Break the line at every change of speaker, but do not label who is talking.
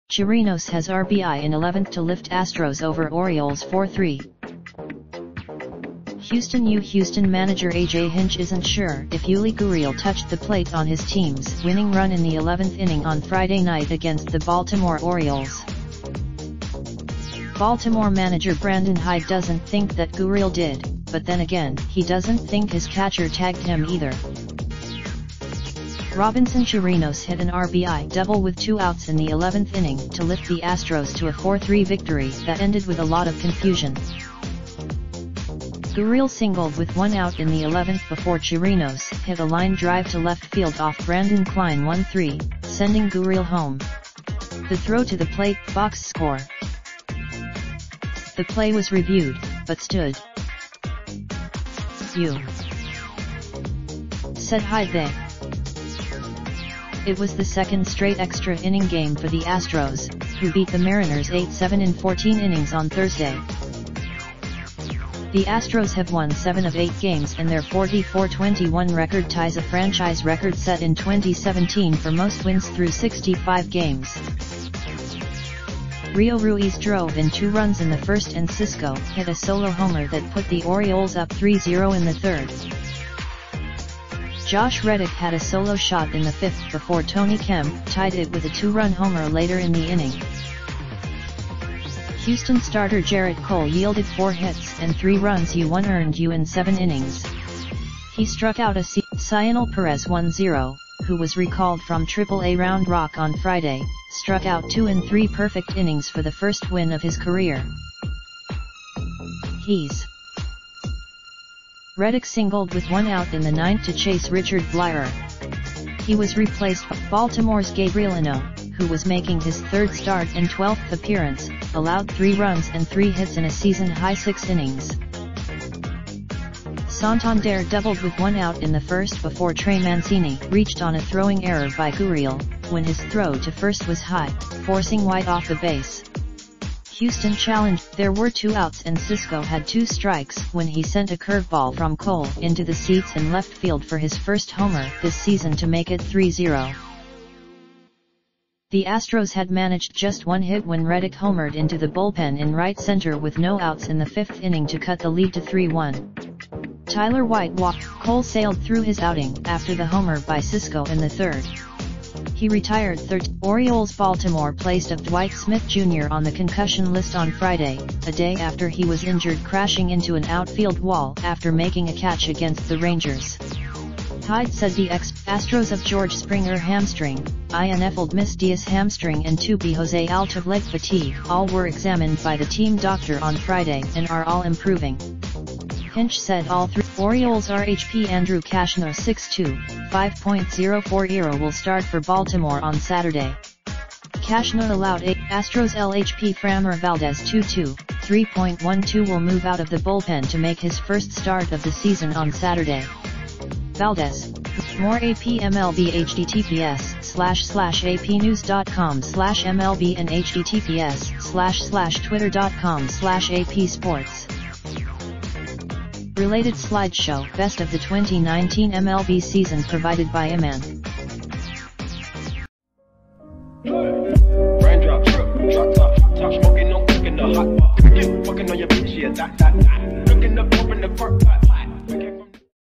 Chirinos has RBI in 11th to lift Astros over Orioles 4-3. Houston manager A.J. Hinch isn't sure if Yuli Gurriel touched the plate on his team's winning run in the 11th inning on Friday night against the Baltimore Orioles. Baltimore manager Brandon Hyde doesn't think that Gurriel did, but then again, he doesn't think his catcher tagged him either. Robinson Chirinos hit an RBI double with 2 outs in the 11th inning to lift the Astros to a 4-3 victory that ended with a lot of confusion. Gurriel singled with 1 out in the 11th before Chirinos hit a line drive to left field off Brandon Klein 1-3, sending Gurriel home. The throw to the plate, box score. The play was reviewed, but stood. "You," said Hyde there. It was the second straight extra inning game for the Astros, who beat the Mariners 8-7 in 14 innings on Thursday. The Astros have won 7 of 8 games and their 44-21 record ties a franchise record set in 2017 for most wins through 65 games. Rio Ruiz drove in 2 runs in the first and Cisco hit a solo homer that put the Orioles up 3-0 in the third. Josh Reddick had a solo shot in the 5th before Tony Kemp tied it with a 2-run homer later in the inning. Houston starter Jarrett Cole yielded 4 hits and 3 runs U1 earned U in 7 innings. He struck out a Cionel Perez 1-0, who was recalled from Triple-A Round Rock on Friday, struck out 2 in 3 perfect innings for the first win of his career. Reddick singled with 1 out in the 9th to chase Richard Blyer. He was replaced by Baltimore's Gabrielino, who was making his 3rd start and 12th appearance, allowed 3 runs and 3 hits in a season-high 6 innings. Santander doubled with 1 out in the 1st before Trey Mancini reached on a throwing error by Gurriel, when his throw to first was high, forcing White off the base. Houston challenged. There were 2 outs and Cisco had 2 strikes when he sent a curveball from Cole into the seats in left field for his first homer this season to make it 3-0. The Astros had managed just 1 hit when Reddick homered into the bullpen in right center with no outs in the 5th inning to cut the lead to 3-1. Tyler White walked. Cole sailed through his outing after the homer by Cisco in the 3rd. He retired 3rd. Orioles Baltimore placed of Dwight Smith Jr. on the concussion list on Friday, a day after he was injured crashing into an outfield wall after making a catch against the Rangers. Hyde said the ex-Astros of George Springer hamstring, INFL'd misdias hamstring and Tupi Jose Alta leg fatigue all were examined by the team doctor on Friday and are all improving. Hinch said all 3. Orioles RHP Andrew Cashner 6'2", 5.04 ERA will start for Baltimore on Saturday. Cashner allowed 8. Astros LHP Framber Valdez 2'2", 3.12 will move out of the bullpen to make his first start of the season on Saturday. Valdez. More AP MLB https://apnews.com/MLB and https://twitter.com/AP Sports. Related slideshow. Best of the 2019 MLB season provided by Iman.
Raindrop, drop top, smoking, no cooking the hot pot. Fucking on your bitch, yeah, that. Looking up, open the park pot.